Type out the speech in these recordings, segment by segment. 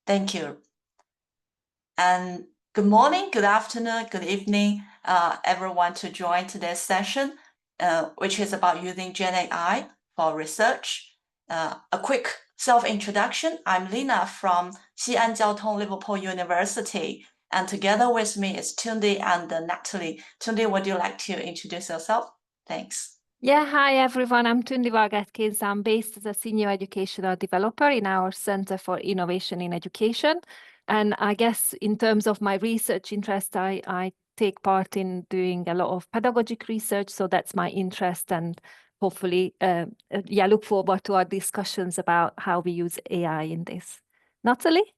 Thank you. And good morning, good afternoon, good evening, everyone to join today's session, which is about using GenAI for research. A quick self-introduction. I'm Lina from Xi'an Liverpool University, and together with me is Tunde and Natalie. Tunde, would you like to introduce yourself? Thanks. Yeah, hi everyone. I'm Tunde Varga-Atkins. I'm based as a senior educational developer in our Center for Innovation in Education. And I guess in terms of my research interest, I take part in doing a lot of pedagogic research. So that's my interest, and hopefully, look forward to our discussions about how we use AI in this. Natalie?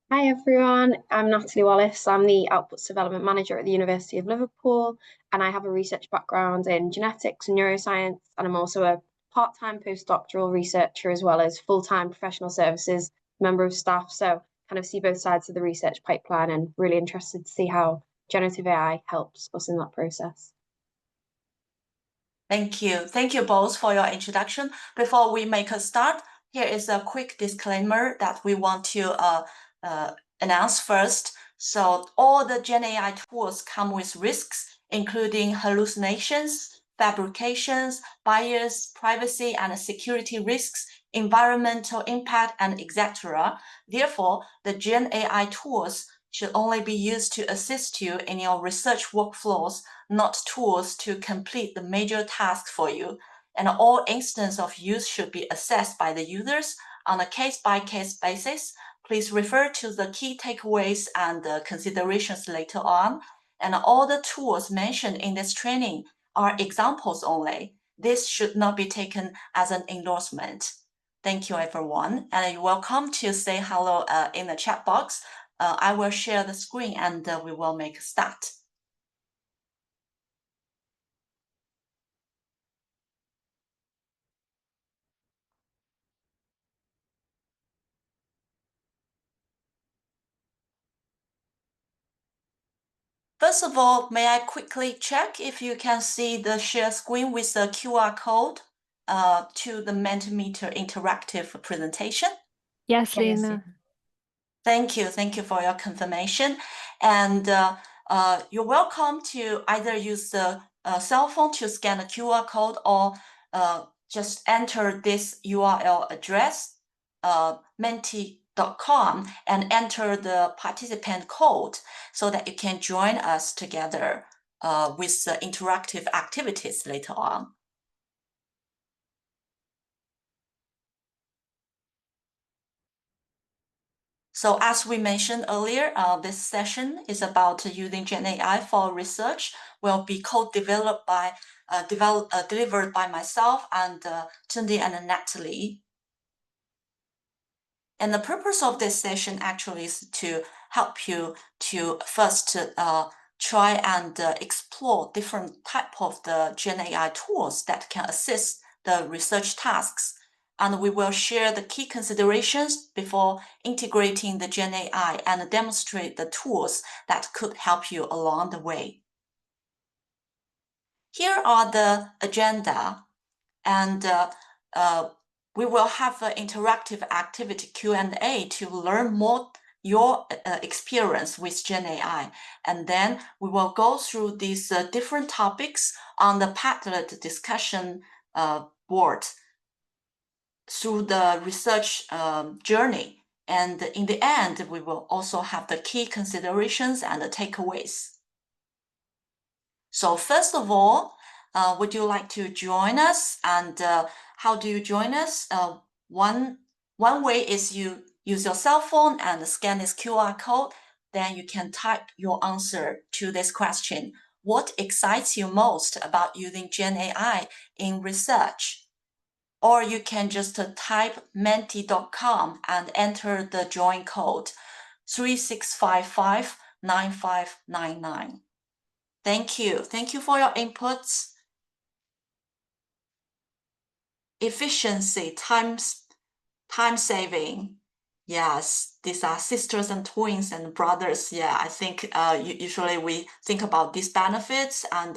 Hi everyone, I'm Natalie Wallis. I'm the Outputs Development Manager at the University of Liverpool, and I have a research background in genetics and neuroscience, and I'm also a part-time postdoctoral researcher as well as full-time professional services member of staff, so kind of see both sides of the research pipeline and really interested to see how generative AI helps us in that process. Thank you. Thank you both for your introduction. Before we make a start, here is a quick disclaimer that we want to announce first. So all the GenAI tools come with risks, including hallucinations, fabrications, bias, privacy and security risks, environmental impact, and etc. Therefore, the GenAI tools should only be used to assist you in your research workflows, not tools to complete the major tasks for you. And all instances of use should be assessed by the users on a case-by-case basis. Please refer to the key takeaways and considerations later on. And all the tools mentioned in this training are examples only. This should not be taken as an endorsement. Thank you, everyone. And you're welcome to say hello in the chat box. I will share the screen and we will make a start. First of all, may I quickly check if you can see the share screen with the QR code to the Mentimeter interactive presentation? Yes, Lina. Thank you. Thank you for your confirmation. And you're welcome to either use the cell phone to scan the QR code or just enter this URL address, menti.com, and enter the participant code so that you can join us together with the interactive activities later on. So as we mentioned earlier, this session is about using GenAI for research. Will be co-developed by, delivered by myself and Tunde and Natalie. And the purpose of this session actually is to help you to first try and explore different type of the GenAI tools that can assist the research tasks. And we will share the key considerations before integrating the GenAI and demonstrate the tools that could help you along the way. Here are the agenda, and we will have an interactive activity Q&A to learn more your experience with GenAI. And then we will go through these different topics on the Padlet discussion board through the research journey. And in the end, we will also have the key considerations and the takeaways. So first of all, would you like to join us? And how do you join us? One way is you use your cell phone and scan this QR code. Then you can type your answer to this question. What excites you most about using GenAI in research? Or you can just type menti.com and enter the join code 36559599. Thank you. Thank you for your inputs. Efficiency, time saving. Yes, these are sisters and twins and brothers. Yeah, I think usually we think about these benefits, and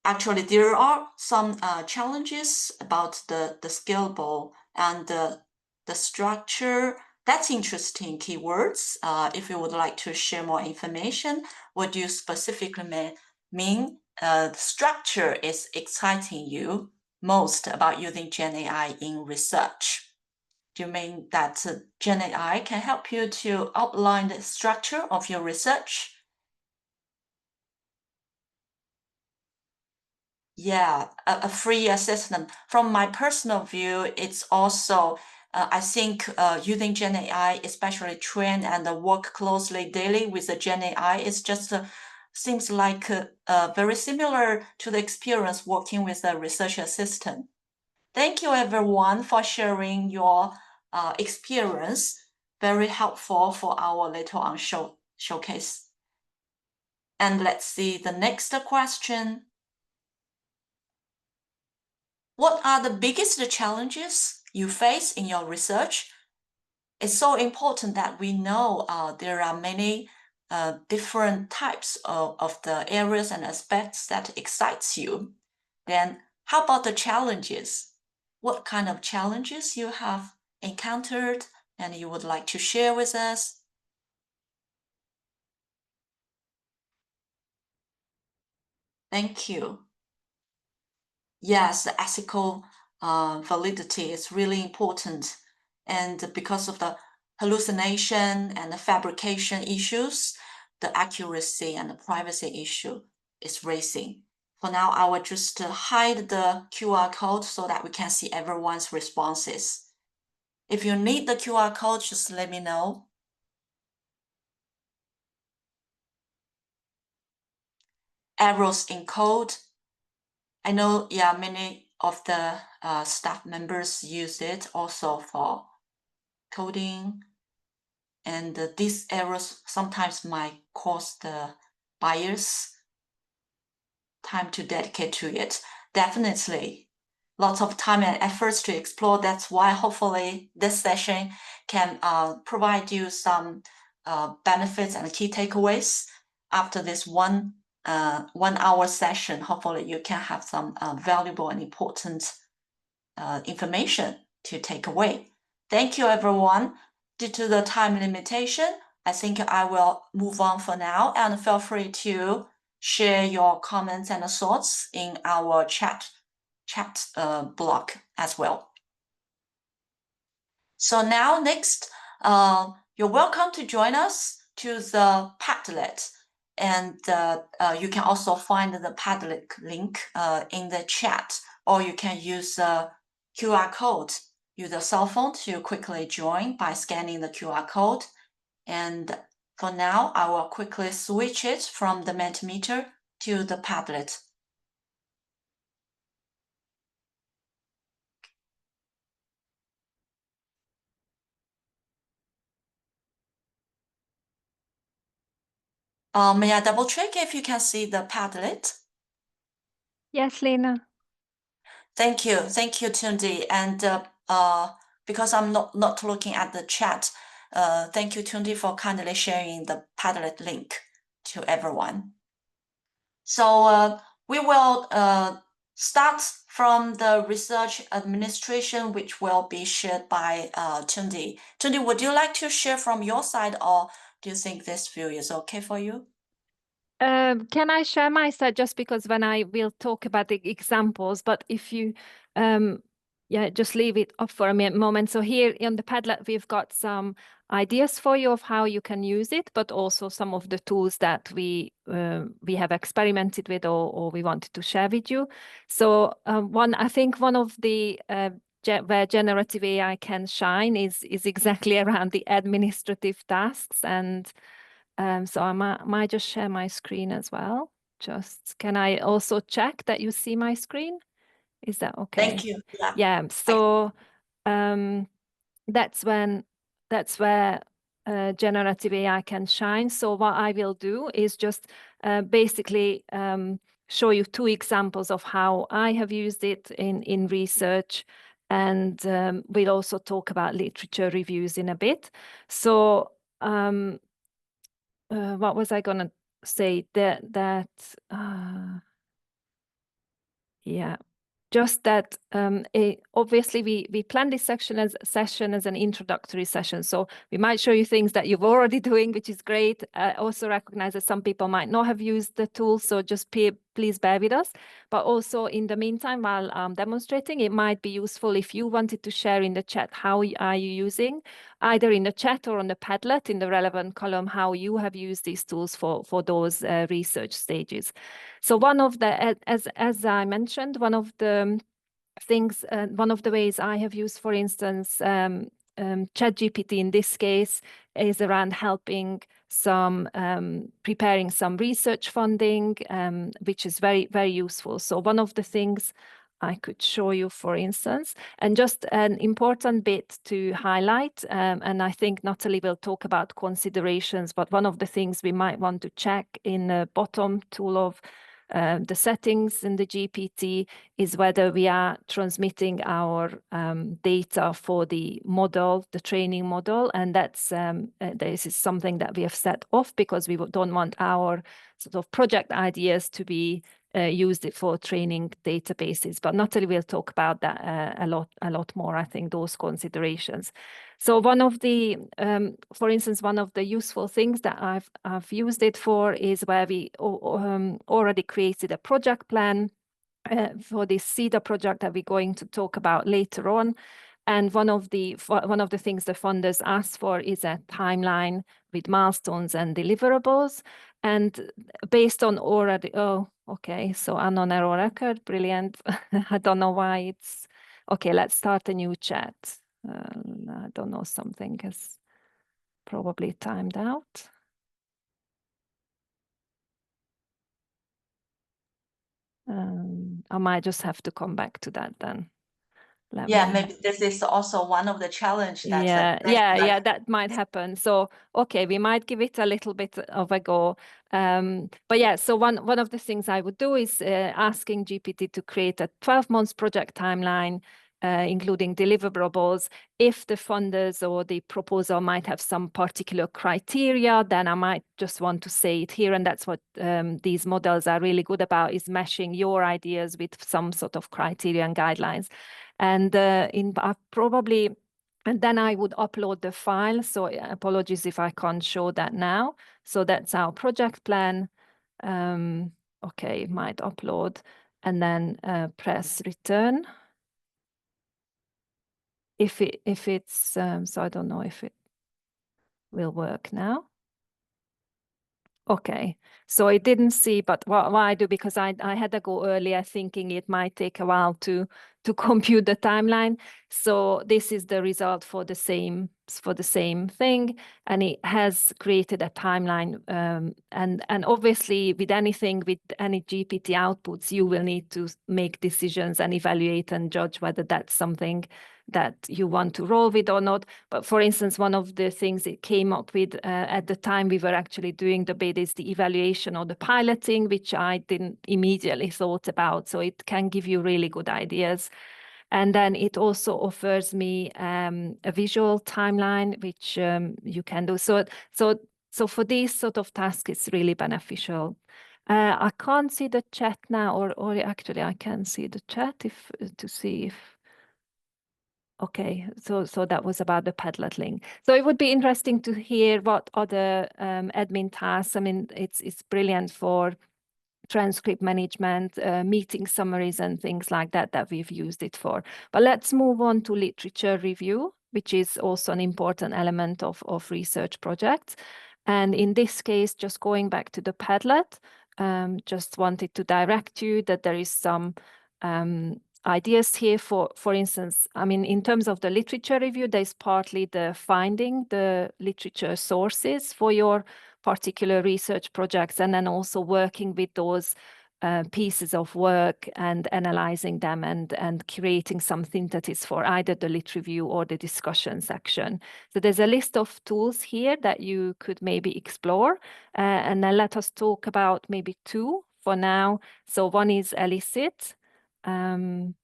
actually there are some challenges about the scalable and the structure. That's interesting keywords. If you would like to share more information, what do you specifically mean the structure is exciting you most about using GenAI in research? Do you mean that GenAI can help you to outline the structure of your research? Yeah, a free assistant. From my personal view, it's also, I think using GenAI, especially train and work closely daily with the GenAI, is just seems like very similar to the experience working with a research assistant. Thank you everyone for sharing your experience. Very helpful for our later on showcase. And let's see the next question. What are the biggest challenges you face in your research? It's so important that we know there are many different types of the areas and aspects that excites you. Then how about the challenges? What kind of challenges you have encountered and you would like to share with us? Thank you. Yes, the ethical validity is really important. And because of the hallucination and the fabrication issues, the accuracy and the privacy issue is raising. For now, I will just hide the QR code so that we can see everyone's responses. If you need the QR code, just let me know. Errors in code. I know, yeah, many of the staff members use it also for coding, and these errors sometimes might cause the buyers time to dedicate to it. Definitely, lots of time and efforts to explore. That's why hopefully this session can provide you some benefits and key takeaways. After this 1 hour session, hopefully you can have some valuable and important information to take away. Thank you, everyone. Due to the time limitation, I think I will move on for now, and feel free to share your comments and thoughts in our chat block as well. So now next, you're welcome to join us to the Padlet, and you can also find the Padlet link in the chat, or you can use the QR code. Use a cell phone to quickly join by scanning the QR code. And for now, I will quickly switch it from the Mentimeter to the Padlet. May I double check if you can see the Padlet? Yes, Lena. Thank you, Tunde. And because I'm not looking at the chat, thank you, Tunde, for kindly sharing the Padlet link to everyone. So we will start from the research administration, which will be shared by Tunde. Tunde, would you like to share from your side, or do you think this view is okay for you? Can I share my side, just because when I will talk about the examples, but if you, yeah, just leave it up for a moment. So here in the Padlet, we've got some ideas for you of how you can use it, but also some of the tools that we have experimented with or we wanted to share with you. So I think one of the where generative AI can shine is exactly around the administrative tasks. And so I might just share my screen as well. Just, can I also check that you see my screen? Is that okay? Thank you. Yeah. Yeah. So that's where generative AI can shine. So what I will do is just basically show you 2 examples of how I have used it in research, and we'll also talk about literature reviews in a bit. So what was I gonna say? Yeah. just that obviously we plan this session as an introductory session. So we might show you things that you've already doing, which is great. Also recognize that some people might not have used the tool, so just please bear with us. But also in the meantime, while I'm demonstrating, it might be useful if you wanted to share in the chat how are you using, either in the chat or on the Padlet in the relevant column, how you have used these tools for those research stages. So one of the, as I mentioned, one of the things, one of the ways I have used, for instance, ChatGPT in this case, is around helping some preparing some research funding, which is very, very useful. So one of the things I could show you, for instance, and just an important bit to highlight, and I think Natalie will talk about considerations, but one of the things we might want to check in the bottom tool of the settings in the GPT is whether we are transmitting our data for the model, the training model, and that's this is something that we have set off because we don't want our sort of project ideas to be used for training databases. But Natalie will talk about that a lot more, I think, those considerations. So one of the, for instance, one of the useful things that I've used it for is where we already created a project plan for this CEDA project that we're going to talk about later on. And one of the things the funders asked for is a timeline with milestones and deliverables. And based on already, oh, okay, so unknown error record, brilliant. I don't know why it's, okay, let's start a new chat. I don't know, something has probably timed out. I might just have to come back to that then. Maybe this is also one of the challenges that that might happen. So okay, we might give it a little bit of a go. But yeah, so one of the things I would do is asking GPT to create a 12-month project timeline, including deliverables. If the funders or the proposal might have some particular criteria, then I might just want to say it here. And that's what these models are really good about, is meshing your ideas with some sort of criteria and guidelines. And and then I would upload the file. So apologies if I can't show that now. So that's our project plan. Okay, it might upload and then press return. If it's, so I don't know if it will work now. Okay, so it didn't see, but what I do, because I had to go earlier thinking it might take a while to compute the timeline. So this is the result for the same thing, and it has created a timeline. And obviously with any GPT outputs, you will need to make decisions and evaluate and judge whether that's something that you want to roll with or not. But for instance, one of the things it came up with at the time we were actually doing the bid is the evaluation or the piloting, which I didn't immediately thought about. So it can give you really good ideas. And then it also offers me a visual timeline, which you can do. So for these sort of tasks, it's really beneficial. I can't see the chat now, or actually I can see the chat to see if. Okay, so that was about the Padlet link. So it would be interesting to hear what other admin tasks. I mean, it's brilliant for transcript management, meeting summaries and things like that we've used it for. But let's move on to literature review, which is also an important element of research projects. And in this case, just going back to the Padlet, just wanted to direct you that there is some ideas here for instance, I mean, in terms of the literature review, there's partly the finding the literature sources for your particular research projects, and then also working with those pieces of work and analyzing them and creating some synthesis for either the lit review or the discussion section. So there's a list of tools here that you could maybe explore, and then let us talk about maybe two for now. So one is Elicit. And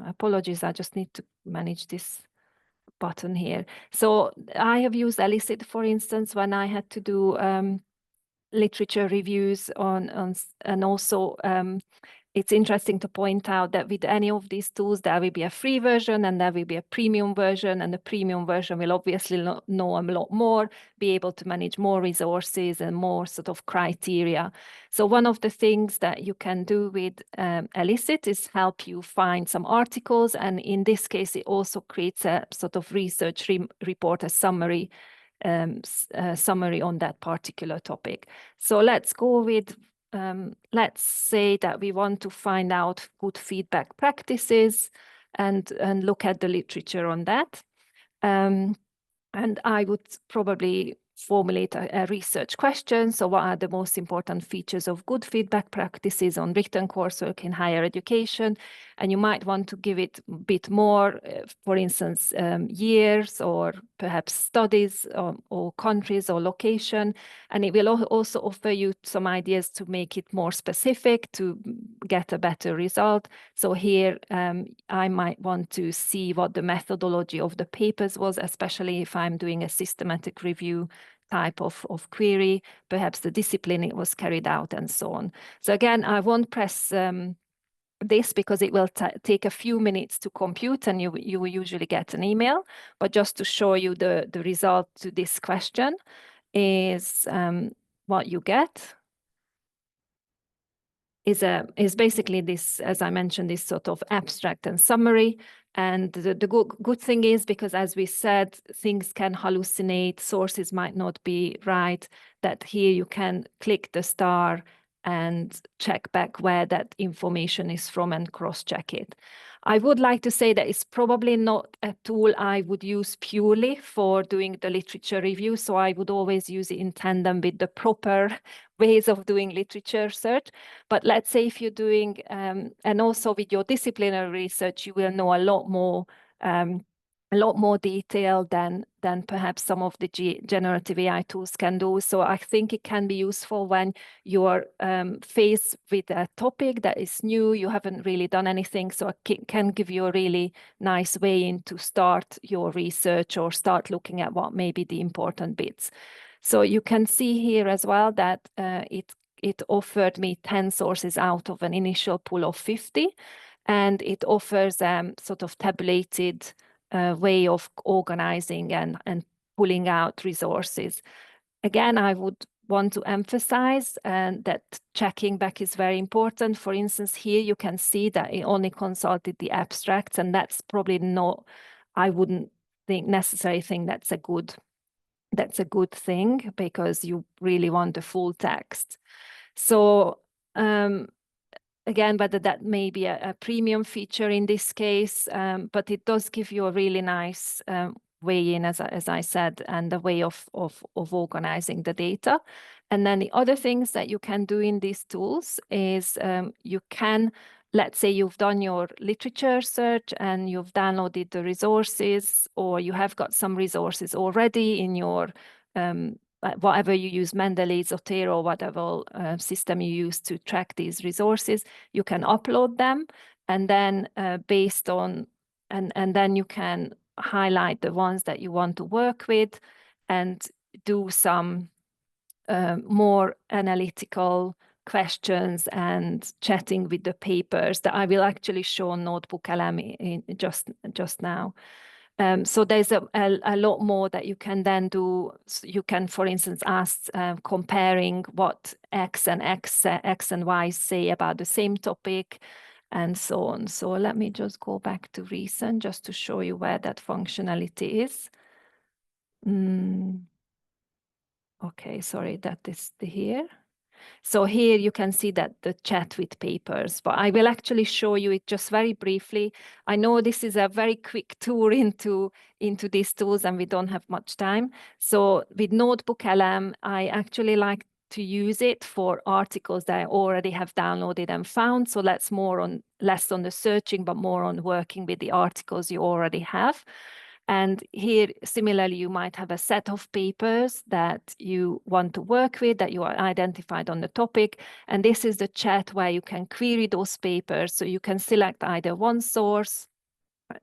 apologies, I just need to manage this button here. So I have used Elicit, for instance, when I had to do literature reviews and also it's interesting to point out that with any of these tools, there will be a free version and there will be a premium version, and the premium version will obviously know a lot more, be able to manage more resources and more sort of criteria. So one of the things that you can do with Elicit is help you find some articles, and in this case, it also creates a sort of research report, a summary on that particular topic. So let's go with let's say that we want to find out good feedback practices and look at the literature on that. And I would probably formulate a research question. So what are the most important features of good feedback practices on written coursework in higher education? And you might want to give it a bit more, for instance, years or perhaps studies or countries or location. And it will also offer you some ideas to make it more specific to get a better result. So here I might want to see what the methodology of the papers was, especially if I'm doing a systematic review type of query, perhaps the discipline it was carried out and so on. So again, I won't press this because it will take a few minutes to compute and you will usually get an email, but just to show you the result to this question is what you get is basically this, as I mentioned, this sort of abstract and summary. And the good thing is, because as we said, things can hallucinate, sources might not be right, that here you can click the star and check back where that information is from and cross-check it. I would like to say that it's probably not a tool I would use purely for doing the literature review, so I would always use it in tandem with the proper ways of doing literature search. But let's say if you're doing, and also with your disciplinary research, you will know a lot more detail than perhaps some of the generative AI tools can do. So I think it can be useful when you're faced with a topic that is new, you haven't really done anything. So it can give you a really nice way in to start your research or start looking at what may be the important bits. So you can see here as well that it offered me 10 sources out of an initial pool of 50, and it offers sort of tabulated way of organizing and pulling out resources. Again, I would want to emphasize that checking back is very important. For instance, here you can see that it only consulted the abstracts, and that's probably not, I wouldn't necessarily think that's a good thing, because you really want the full text. So again, whether that may be a premium feature in this case, but it does give you a really nice way in, as I said, and a way of organizing the data. And then the other things that you can do in these tools is you can, let's say you've done your literature search and you've downloaded the resources, or you have got some resources already in your whatever you use, Mendeley, Zotero, whatever system you use to track these resources, you can upload them, and then based on, and then you can highlight the ones that you want to work with and do some more analytical questions and chatting with the papers that I will actually show on Notebook LM in just now. So there's a lot more that you can then do. So you can, for instance, ask comparing what X and Y say about the same topic and so on. So let me just go back to recent just to show you where that functionality is. Okay, sorry, that is here. So here you can see that the chat with papers, but I will actually show you it just very briefly. I know this is a very quick tour into these tools and we don't have much time. So with Notebook LM, I actually like to use it for articles that I already have downloaded and found. So that's less on the searching, but more on working with the articles you already have. And here, similarly, you might have a set of papers that you want to work with, that you are identified on the topic. And this is the chat where you can query those papers. So you can select either one source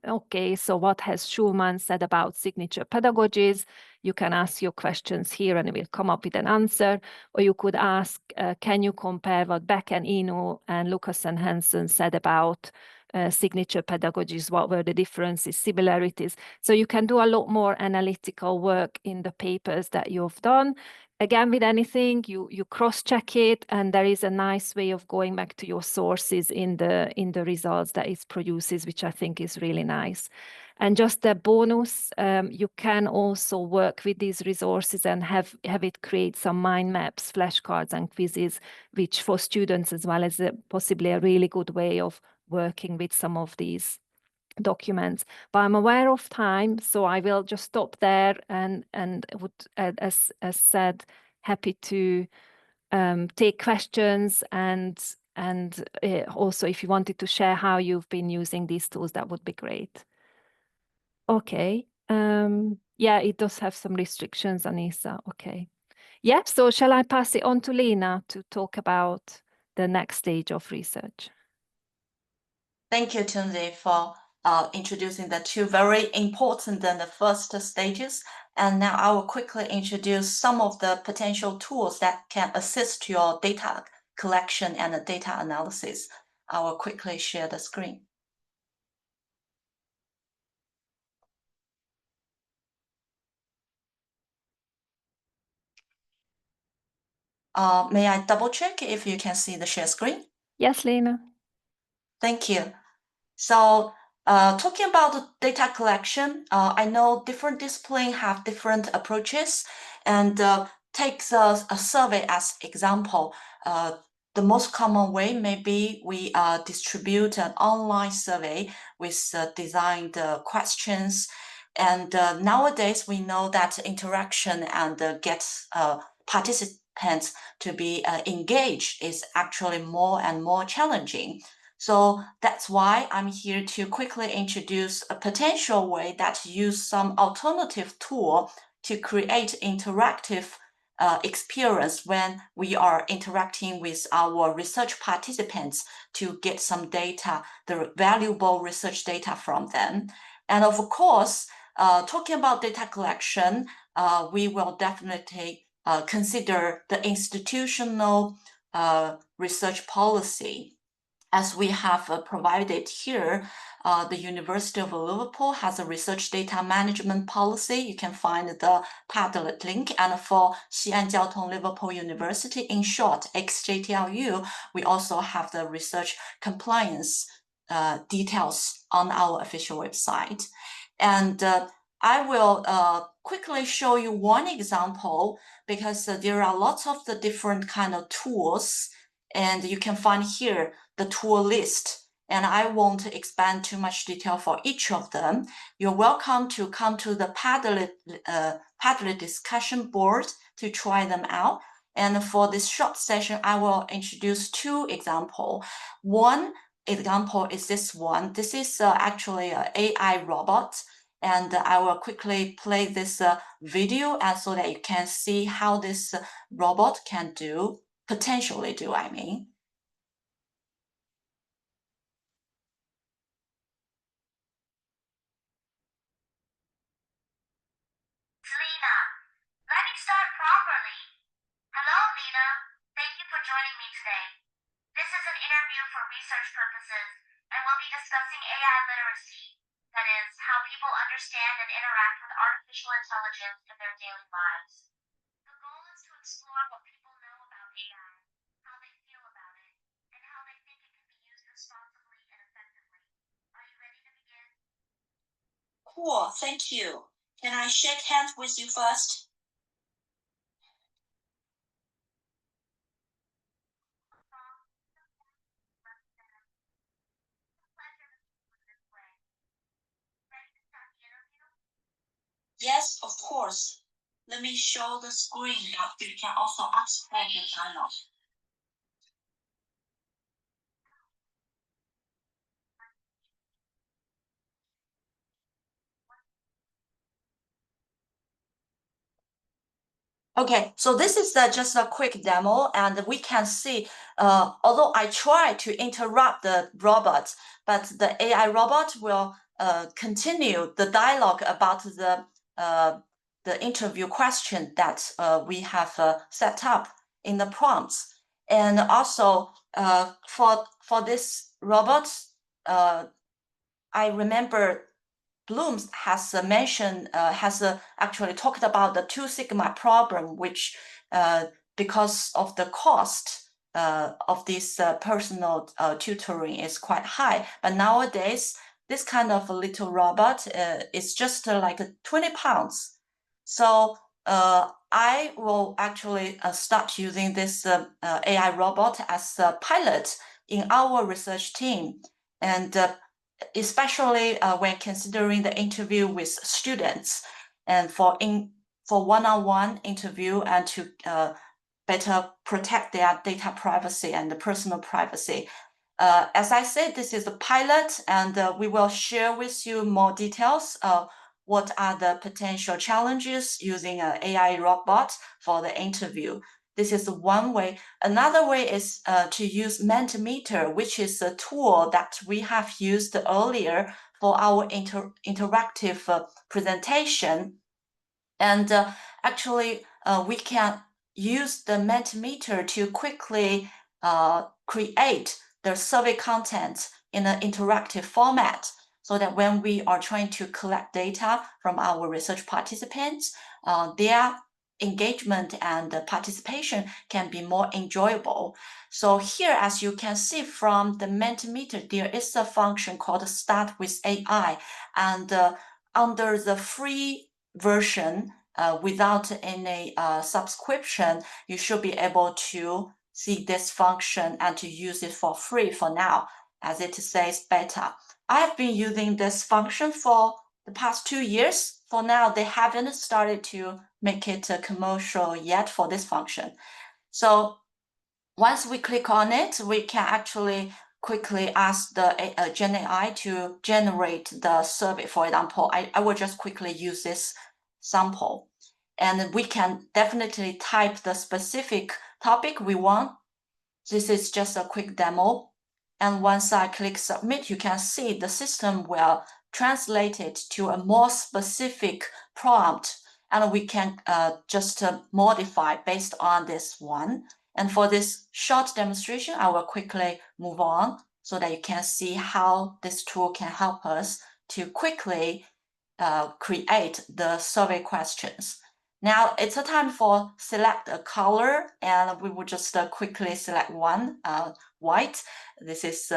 Okay, so what has Schulman said about signature pedagogies? You can ask your questions here and it will come up with an answer. Or you could ask, can you compare what Beck and Eno and Lucas and Hansen said about signature pedagogies? What were the differences, similarities? So you can do a lot more analytical work in the papers that you've done. Again, with anything, you cross-check it, and there is a nice way of going back to your sources in the results that it produces, which I think is really nice. And just a bonus, you can also work with these resources and have it create some mind maps, flashcards, and quizzes, which for students as well as possibly a really good way of working with some of these documents. But I'm aware of time, so I will just stop there and would, as said, happy to take questions and also if you wanted to share how you've been using these tools, that would be great. Okay. Yeah, it does have some restrictions, Anissa. Okay. Yeah, so shall I pass it on to Lena to talk about the next stage of research? Thank you, Tunde, for introducing the two very important and the first stages. And now I will quickly introduce some of the potential tools that can assist your data collection and data analysis. I will quickly share the screen. May I double check if you can see the share screen? Yes, Lena. Thank you. So talking about the data collection, I know different disciplines have different approaches, and take a survey as example. The most common way may be we distribute an online survey with designed questions. And nowadays we know that interaction and get participants to be engaged is actually more and more challenging. So that's why I'm here to quickly introduce a potential way that use some alternative tool to create interactive experience when we are interacting with our research participants to get some data, the valuable research data from them. And of course, talking about data collection, we will definitely consider the institutional research policy. As we have provided here, the University of Liverpool has a research data management policy. You can find the Padlet link. And for Xi'an Liverpool University, in short, XJTLU, we also have the research compliance details on our official website. And I will quickly show you one example because there are lots of the different kind of tools, and you can find here the tool list, and I won't expand too much detail for each of them. You're welcome to come to the Padlet discussion board to try them out. And for this short session, I will introduce two examples. One example is this one. This is actually an AI robot, and I will quickly play this video and so that you can see how this robot can potentially do, I mean. Lena, let me start properly. Hello, Lena. Thank you for joining me today. This is an interview for research purposes, and we'll be discussing AI literacy, that is, how people understand and interact with artificial intelligence in their daily lives. The goal is to explore what people know about AI, how they feel about it, and how they think it can be used responsibly and effectively. Are you ready to begin? Cool, thank you. Can I shake hands with you first? Yes, of course. Let me show the screen that you can also expand the panel. Okay, so this is just a quick demo, and we can see, although I try to interrupt the robot, but the AI robot will continue the dialogue about the interview question that we have set up in the prompts. And also for this robot, I remember Bloom's has mentioned, actually talked about the 2 sigma problem, which because of the cost of this personal tutoring is quite high. But nowadays, this kind of a little robot is just like 20 pounds. So I will actually start using this AI robot as a pilot in our research team. And especially when considering the interview with students and for one-on-one interview and to better protect their data privacy and the personal privacy. As I said, this is a pilot, and we will share with you more details. What are the potential challenges using an AI robot for the interview? This is one way. Another way is to use Mentimeter, which is a tool that we have used earlier for our interactive presentation. And actually, we can use the Mentimeter to quickly create the survey content in an interactive format, so that when we are trying to collect data from our research participants, their engagement and participation can be more enjoyable. So here, as you can see from the Mentimeter, there is a function called Start with AI, and under the free version, without any subscription, you should be able to see this function and to use it for free for now, as it says beta. I have been using this function for the past 2 years. For now, they haven't started to make it commercial yet for this function. So once we click on it, we can actually quickly ask the GenAI to generate the survey. For example, I will just quickly use this sample, and we can definitely type the specific topic we want. This is just a quick demo. And once I click submit, you can see the system will translate it to a more specific prompt, and we can just modify based on this one. And for this short demonstration, I will quickly move on so that you can see how this tool can help us to quickly create the survey questions. Now it's a time for select a color, and we will just quickly select one, white. This is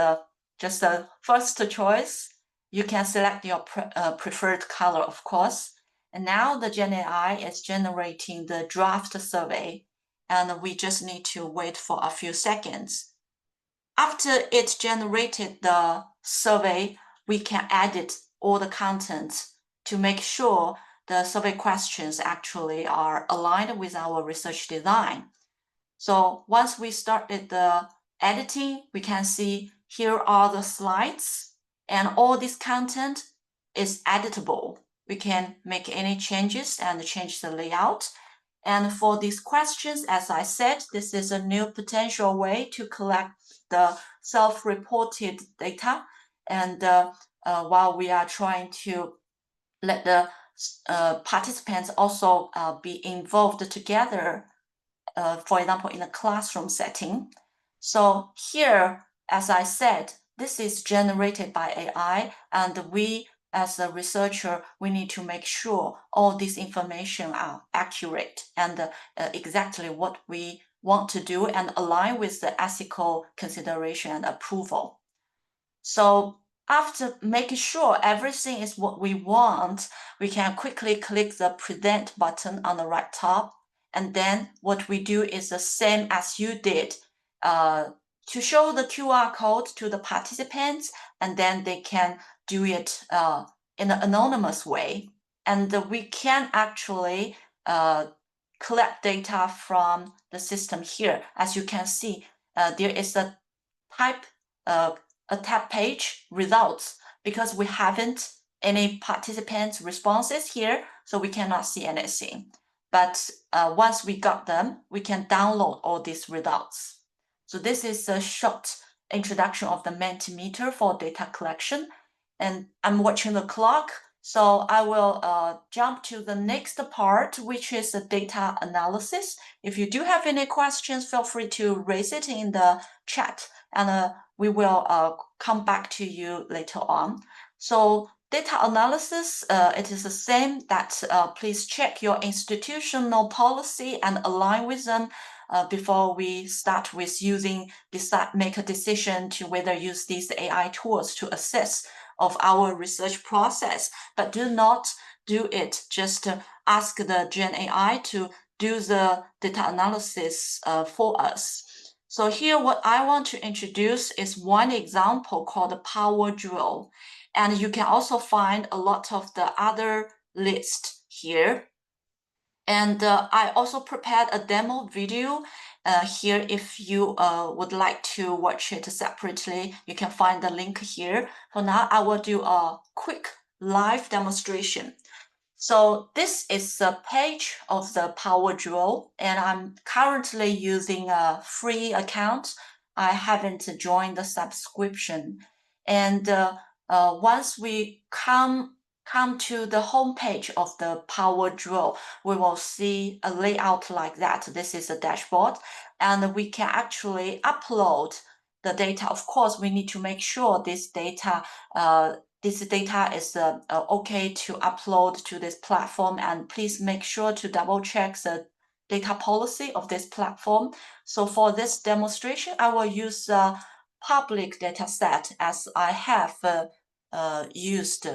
just a first choice. You can select your preferred color, of course. And now the GenAI is generating the draft survey, and we just need to wait for a few seconds. After it generated the survey, we can edit all the content to make sure the survey questions actually are aligned with our research design. So once we started the editing, we can see here are the slides, and all this content is editable. We can make any changes and change the layout. And for these questions, as I said, this is a new potential way to collect the self-reported data. And while we are trying to let the participants also be involved together, for example, in a classroom setting. So here, as I said, this is generated by AI, and we, as a researcher, we need to make sure all this information are accurate and exactly what we want to do and align with the ethical consideration and approval. So after making sure everything is what we want, we can quickly click the present button on the right top. And then what we do is the same as you did, to show the QR code to the participants, and then they can do it in an anonymous way. And we can actually collect data from the system here. As you can see, there is a tab page results, because we haven't any participants responses here, so we cannot see anything. But once we got them, we can download all these results. So this is a short introduction of the Mentimeter for data collection. And I'm watching the clock, so I will jump to the next part, which is the data analysis. If you do have any questions, feel free to raise it in the chat, and we will come back to you later on. So data analysis, it is the same that please check your institutional policy and align with them before we start with make a decision to whether use these AI tools to assess of our research process. But do not do it just to ask the GenAI to do the data analysis for us. So here what I want to introduce is one example called the power drill. And you can also find a lot of the other list here. And I also prepared a demo video here. If you would like to watch it separately, you can find the link here. For now, I will do a quick live demonstration. So this is a page of the Power Drill, and I'm currently using a free account. I haven't joined the subscription. And once we come to the homepage of the Power Drill, we will see a layout like that. This is a dashboard, and we can actually upload the data. Of course, we need to make sure this data is okay to upload to this platform, and please make sure to double check the data policy of this platform. So for this demonstration, I will use a public data set as I have used.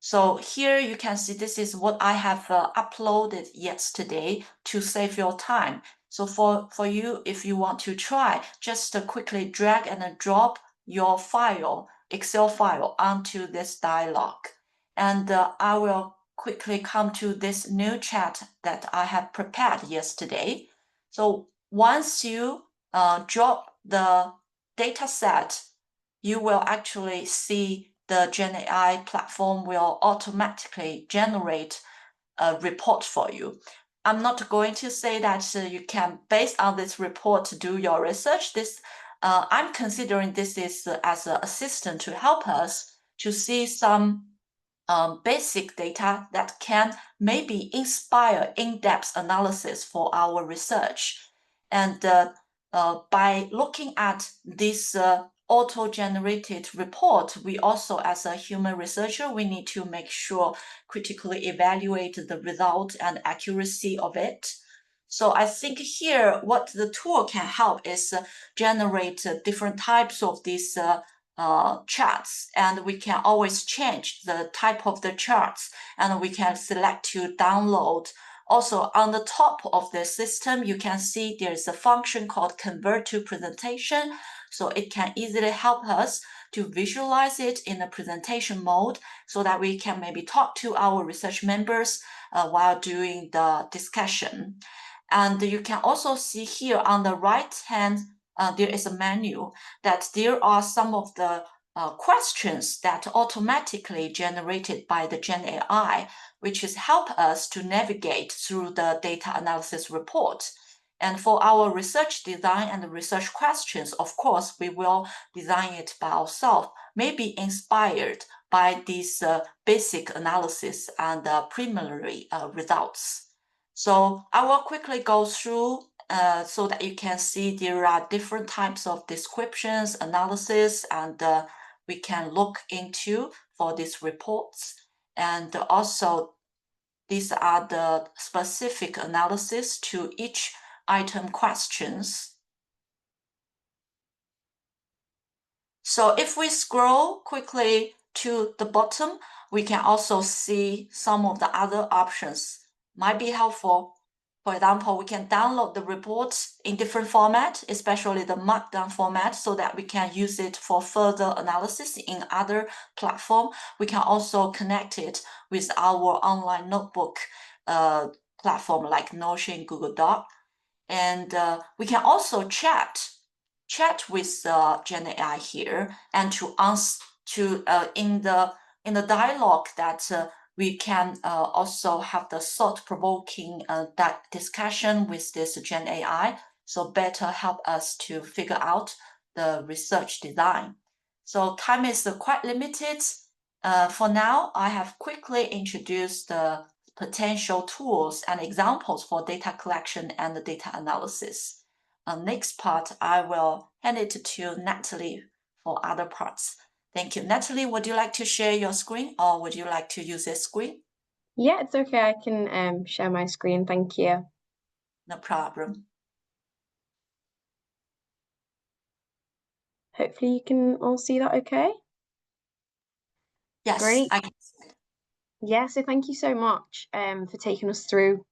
So here you can see this is what I have uploaded yesterday to save your time. So for you, if you want to try, just quickly drag and drop your file, Excel file, onto this dialog. And I will quickly come to this new chat that I have prepared yesterday. So once you drop the data set, you will actually see the GenAI platform will automatically generate a report for you. I'm not going to say that you can, based on this report, do your research. I'm considering this is as an assistant to help us to see some basic data that can maybe inspire in-depth analysis for our research. And by looking at this auto-generated report, we also, as a human researcher, we need to make sure critically evaluate the result and accuracy of it. So I think here what the tool can help is generate different types of these charts, and we can always change the type of the charts, and we can select to download. Also, on the top of the system, you can see there's a function called convert to presentation. So it can easily help us to visualize it in a presentation mode so that we can maybe talk to our research members while doing the discussion. And you can also see here on the right hand, there is a menu that there are some of the questions that automatically generated by the GenAI, which is help us to navigate through the data analysis report. And for our research design and research questions, of course, we will design it by ourselves, maybe inspired by these basic analysis and preliminary results. So I will quickly go through so that you can see there are different types of descriptions, analysis, and we can look into for these reports. And also, these are the specific analysis to each item questions. So if we scroll quickly to the bottom, we can also see some of the other options might be helpful. For example, we can download the reports in different format, especially the markdown format, so that we can use it for further analysis in other platform. We can also connect it with our online notebook platform like Notion, Google Doc. And we can also chat with GenAI here, and in the dialogue that we can also have the thought-provoking that discussion with this GenAI, so better help us to figure out the research design. So time is quite limited, For now, I have quickly introduced the potential tools and examples for data collection and data analysis. Next part, I will hand it to Natalie for other parts. Thank you. Natalie, would you like to share your screen, or would you like to use this screen? Yeah, it's okay. I can share my screen. Thank you. No problem. Hopefully you can all see that okay. Yes, Great. I can. Yeah, so thank you so much for taking us through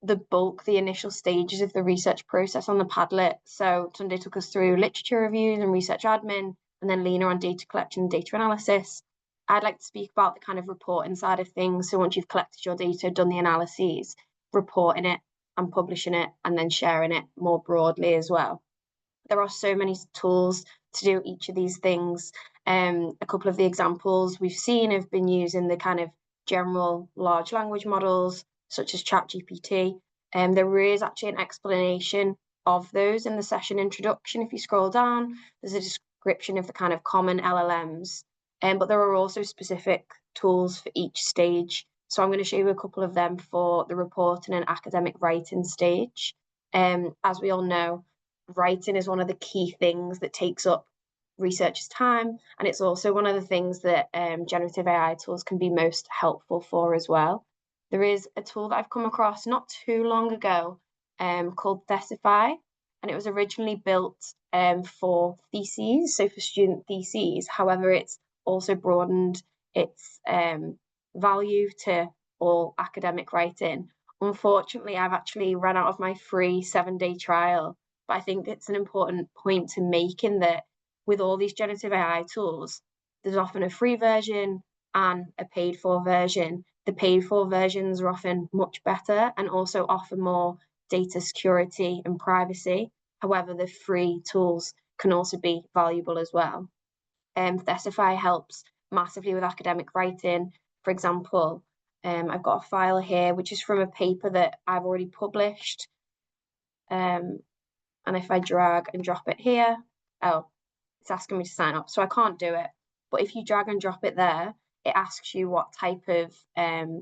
the initial stages of the research process on the Padlet. So Tunde took us through literature reviews and research admin, and then Lena on data collection and data analysis. I'd like to speak about the kind of reporting side of things. So once you've collected your data, done the analyses, reporting it and publishing it, and then sharing it more broadly as well. There are so many tools to do each of these things. A couple of the examples we've seen have been using the kind of general large language models, such as ChatGPT. There is actually an explanation of those in the session introduction. If you scroll down, there's a description of the kind of common LLMs, but there are also specific tools for each stage. So I'm going to show you a couple of them for the reporting and academic writing stage. As we all know, writing is one of the key things that takes up researchers' time, and it's also one of the things that generative AI tools can be most helpful for as well. There is a tool that I've come across not too long ago called Thesify, and it was originally built for theses, so for student theses. However, it's also broadened its value to all academic writing. Unfortunately, I've actually run out of my free 7-day trial, but I think it's an important point to make in that with all these generative AI tools, there's often a free version and a paid for version. The paid for versions are often much better and also offer more data security and privacy. However, the free tools can also be valuable as well. Thesify helps massively with academic writing. For example, I've got a file here, which is from a paper that I've already published. And if I drag and drop it here, oh, it's asking me to sign up, so I can't do it. But if you drag and drop it there, it asks you what type of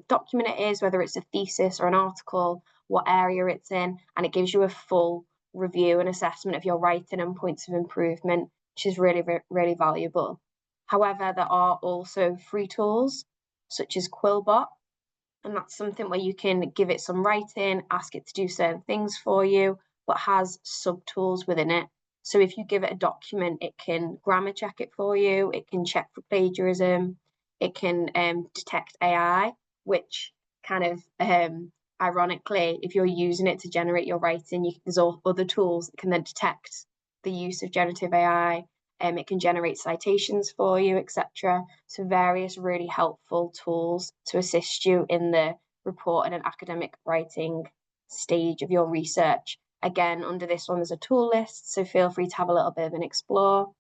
document it is, whether it's a thesis or an article, what area it's in, and it gives you a full review and assessment of your writing and points of improvement, which is really, really valuable. However, there are also free tools, such as Quillbot, and that's something where you can give it some writing, ask it to do certain things for you, but has subtools within it. So if you give it a document, it can grammar check it for you, it can check for plagiarism, it can detect AI, which kind of ironically, if you're using it to generate your writing, there's other tools that can then detect the use of generative AI. It can generate citations for you, etc. So various really helpful tools to assist you in the reporting and academic writing stage of your research. Again, under this one, there's a tool list, so feel free to have a little bit of an explore.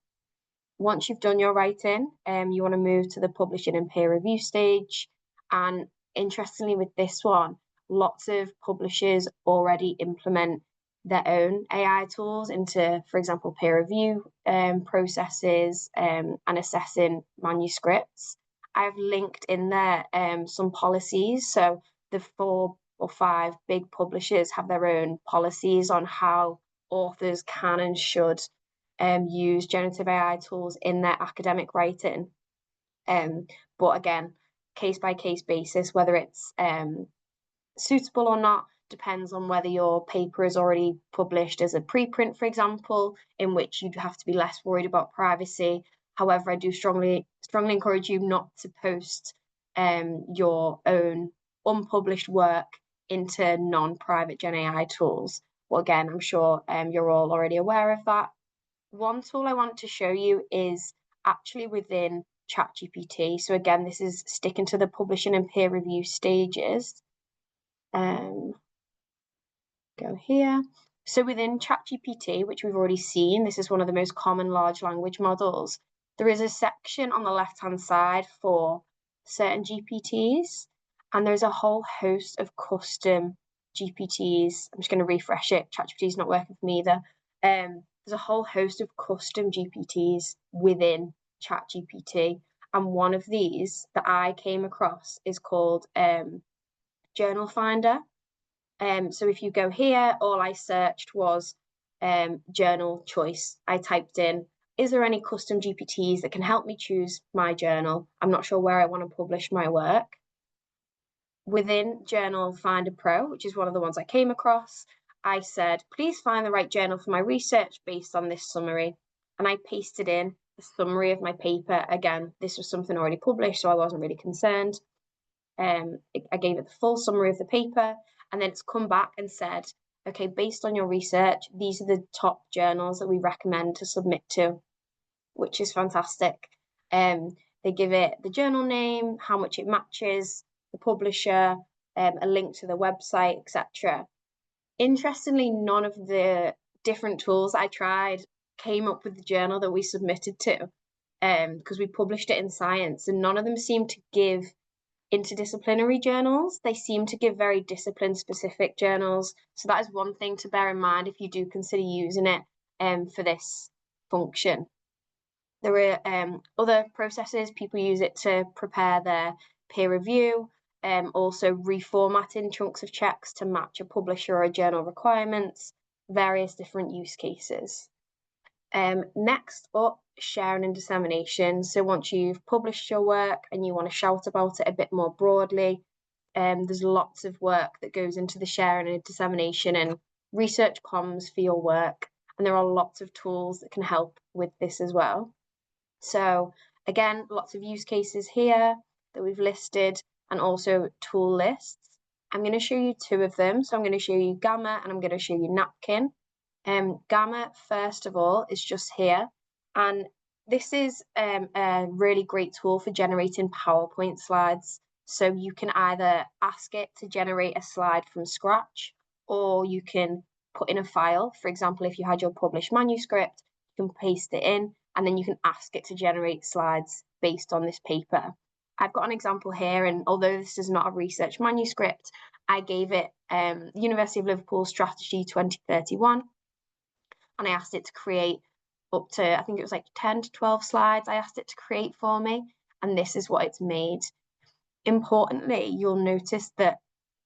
Once you've done your writing, you want to move to the publishing and peer review stage. And interestingly, with this one, lots of publishers already implement their own AI tools into, for example, peer review processes and assessing manuscripts. I've linked in there some policies. So the 4 or 5 big publishers have their own policies on how authors can and should use generative AI tools in their academic writing. But again, case by case basis, whether it's suitable or not depends on whether your paper is already published as a preprint, for example, in which you'd have to be less worried about privacy. However, I do strongly encourage you not to post your own unpublished work into non-private GenAI tools. Well, again, I'm sure you're all already aware of that. One tool I want to show you is actually within ChatGPT. So again, this is sticking to the publishing and peer review stages. Go here. So within ChatGPT, which we've already seen, this is one of the most common large language models. There is a section on the left-hand side for certain GPTs, and there's a whole host of custom GPTs. I'm just going to refresh it. ChatGPT is not working for me either. There's a whole host of custom GPTs within ChatGPT, And one of these that I came across is called Journal Finder. So if you go here, all I searched was journal choice. I typed in, is there any custom GPTs that can help me choose my journal? I'm not sure where I want to publish my work. Within Journal Finder Pro, which is one of the ones I came across, I said, please find the right journal for my research based on this summary. And I pasted in the summary of my paper. Again, this was something already published, so I wasn't really concerned. I gave it the full summary of the paper, and then it's come back and said, okay, based on your research, these are the top journals that we recommend to submit to, which is fantastic. They give it the journal name, how much it matches, the publisher, a link to the website, etc. Interestingly, none of the different tools I tried came up with the journal that we submitted to, because we published it in Science, and none of them seemed to give interdisciplinary journals. They seem to give very discipline specific journals. So that is one thing to bear in mind if you do consider using it for this function. There are other processes. People use it to prepare their peer review, also reformatting chunks of checks to match a publisher or journal requirements, various different use cases. Next up, sharing and dissemination. So once you've published your work and you want to shout about it a bit more broadly, there's lots of work that goes into the sharing and dissemination and research comms for your work. And there are lots of tools that can help with this as well. So again, lots of use cases here that we've listed, and also tool lists. I'm going to show you two of them. So I'm going to show you Gamma and I'm going to show you Napkin. Gamma, first of all, is just here. And this is a really great tool for generating PowerPoint slides. So you can either ask it to generate a slide from scratch, or you can put in a file. For example, if you had your published manuscript, you can paste it in, and then you can ask it to generate slides based on this paper. I've got an example here, and although this is not a research manuscript, I gave it University of Liverpool Strategy 2031, and I asked it to create up to, I think it was like 10 to 12 slides I asked it to create for me, and this is what it's made. Importantly, you'll notice that,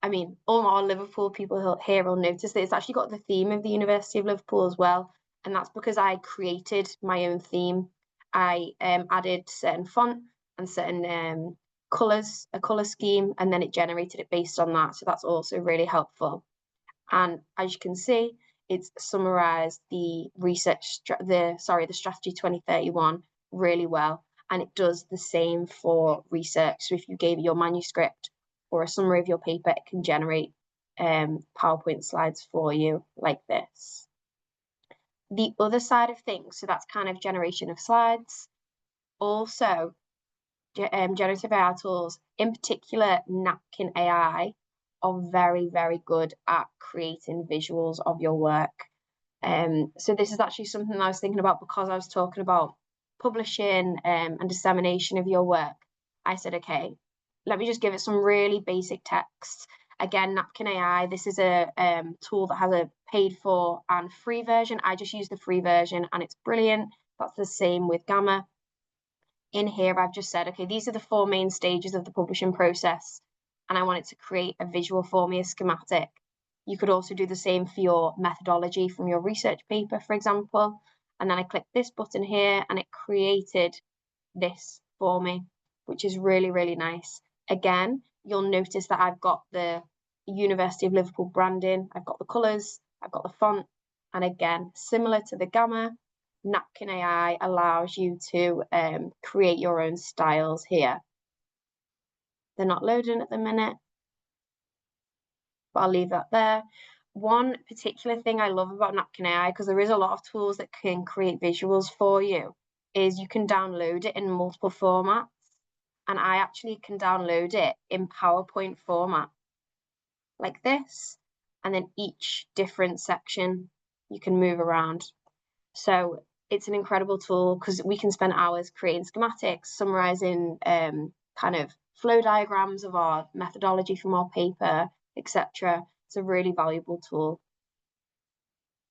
I mean, all our Liverpool people here will notice that it's actually got the theme of the University of Liverpool as well, and that's because I created my own theme. I added certain font and certain colours, a colour scheme, and then it generated it based on that, so that's also really helpful. And as you can see, it's summarised the strategy 2031 really well, and it does the same for research. So if you gave it your manuscript or a summary of your paper, it can generate PowerPoint slides for you like this. The other side of things, so that's kind of generation of slides. Also, generative AI tools, in particular Napkin AI, are very, very good at creating visuals of your work. So this is actually something I was thinking about because I was talking about publishing and dissemination of your work. I said, okay, let me just give it some really basic text. Again, Napkin AI, this is a tool that has a paid for and free version. I just use the free version and it's brilliant. That's the same with Gamma. In here, I've just said, okay, these are the 4 main stages of the publishing process, and I want it to create a visual for me, a schematic. You could also do the same for your methodology from your research paper, for example. And then I click this button here and it created this for me, which is really, really nice. Again, you'll notice that I've got the University of Liverpool branding, I've got the colours, I've got the font, and again, similar to the Gamma, Napkin AI allows you to create your own styles here. They're not loading at the minute, but I'll leave that there. One particular thing I love about Napkin AI, because there is a lot of tools that can create visuals for you, is you can download it in multiple formats. And I actually can download it in PowerPoint format, like this. And then each different section you can move around. So it's an incredible tool because we can spend hours creating schematics, summarizing kind of flow diagrams of our methodology from our paper, etc. It's a really valuable tool.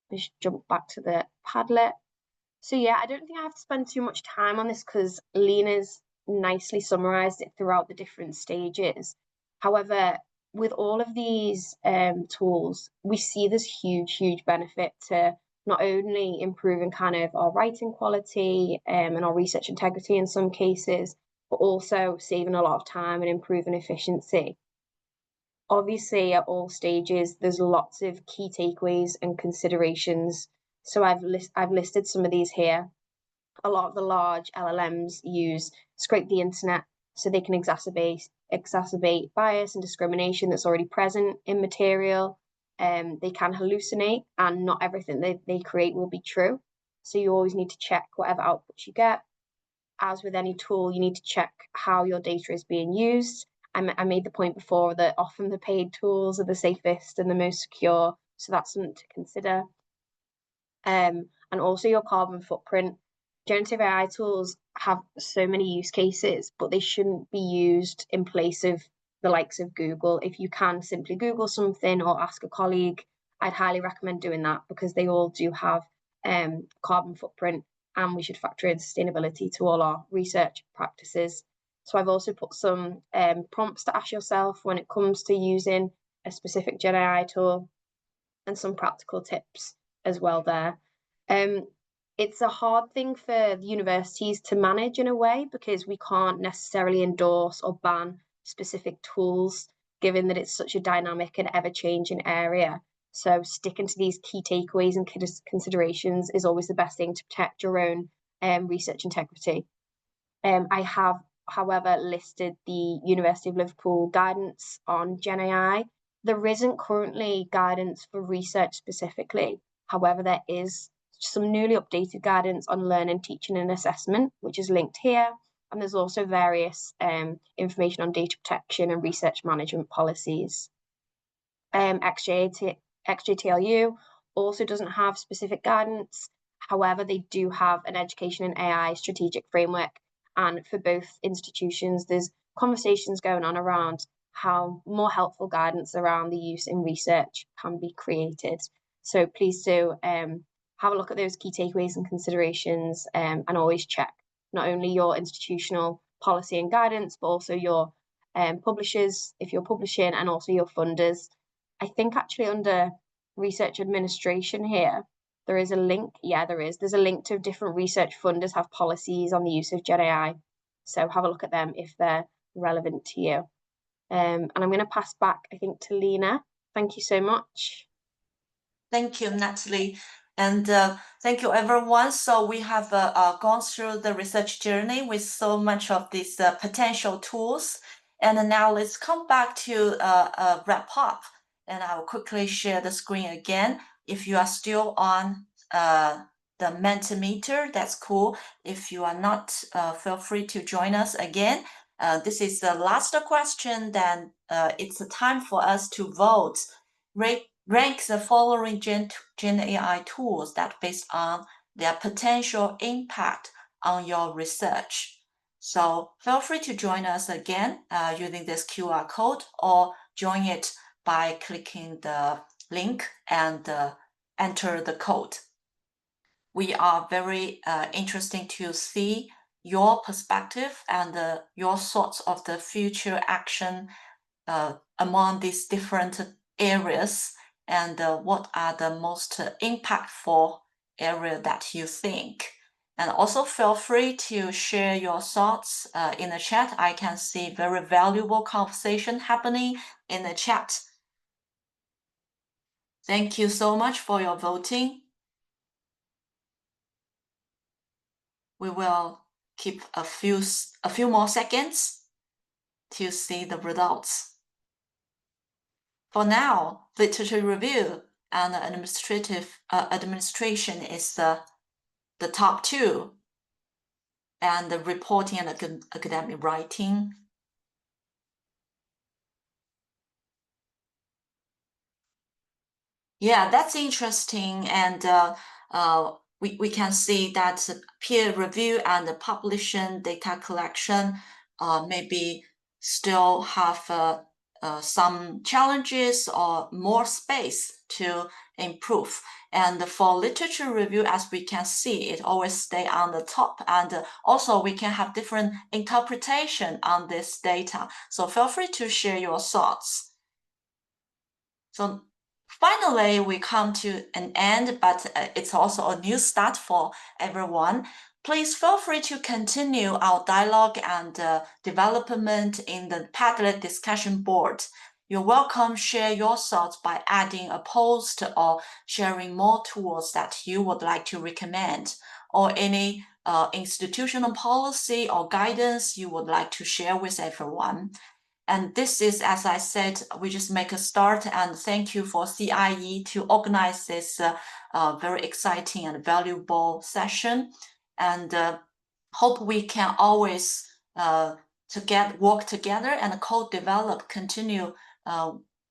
Let's jump back to the Padlet. So yeah, I don't think I have to spend too much time on this because Lena's nicely summarized it throughout the different stages. However, with all of these tools, we see this huge benefit to not only improving kind of our writing quality and our research integrity in some cases, but also saving a lot of time and improving efficiency. Obviously, at all stages, there's lots of key takeaways and considerations. So I've listed some of these here. A lot of the large LLMs scrape the internet so they can exacerbate bias and discrimination that's already present in material. They can hallucinate, and not everything they create will be true. So you always need to check whatever outputs you get. As with any tool, you need to check how your data is being used. I made the point before that often the paid tools are the safest and the most secure, so that's something to consider. And also your carbon footprint. Generative AI tools have so many use cases, but they shouldn't be used in place of the likes of Google. If you can simply Google something or ask a colleague, I'd highly recommend doing that, because they all do have carbon footprint, and we should factor in sustainability to all our research practices. So I've also put some prompts to ask yourself when it comes to using a specific GenAI tool, and some practical tips as well there. It's a hard thing for the universities to manage in a way, because we can't necessarily endorse or ban specific tools, given that it's such a dynamic and ever-changing area. So sticking to these key takeaways and considerations is always the best thing to protect your own research integrity. I have, however, listed the University of Liverpool guidance on GenAI. There isn't currently guidance for research specifically. However, there is some newly updated guidance on learning, teaching and assessment, which is linked here. And there's also various information on data protection and research management policies. XJTLU also doesn't have specific guidance. However, they do have an education in AI strategic framework. And for both institutions, there's conversations going on around how more helpful guidance around the use in research can be created. So please do have a look at those key takeaways and considerations, and always check not only your institutional policy and guidance, but also your publishers, if you're publishing, and also your funders. I think actually under research administration here, there is a link. Yeah, there is. There's a link to different research funders have policies on the use of GenAI. So have a look at them if they're relevant to you. And I'm going to pass back, I think, to Lena. Thank you so much. Thank you, Natalie. And thank you, everyone. So we have gone through the research journey with so much of these potential tools. And now let's come back to wrap up. And I will quickly share the screen again. If you are still on the Mentimeter, that's cool. If you are not, feel free to join us again. This is the last question, then it's the time for us to vote. Rank the following GenAI tools that based on their potential impact on your research. So feel free to join us again using this QR code, or join it by clicking the link and enter the code. We are very interested to see your perspective and your thoughts of the future action among these different areas, and what are the most impactful area that you think. And also feel free to share your thoughts in the chat. I can see very valuable conversation happening in the chat. Thank you so much for your voting. We will keep a few more seconds to see the results. For now, literature review and administration is the top two, and the reporting and academic writing. Yeah, that's interesting, and we can see that peer review and the publishing, data collection, maybe still have some challenges or more space to improve. And for literature review, as we can see, it always stay on the top. And also we can have different interpretation on this data. So feel free to share your thoughts. So finally, we come to an end, but it's also a new start for everyone. Please feel free to continue our dialogue and development in the Padlet discussion board. You're welcome to share your thoughts by adding a post or sharing more tools that you would like to recommend, or any institutional policy or guidance you would like to share with everyone. And this is, as I said, we just make a start, and thank you for CIE to organize this very exciting and valuable session. And hope we can always work together and co-develop, continue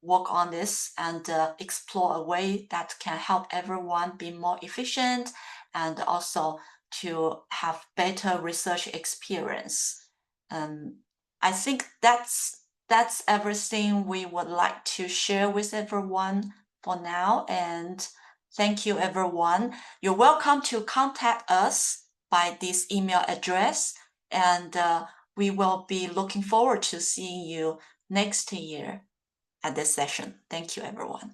work on this, and explore a way that can help everyone be more efficient and also to have better research experience. I think that's everything we would like to share with everyone for now. And thank you, everyone. You're welcome to contact us by this email address, and we will be looking forward to seeing you next year at this session. Thank you, everyone.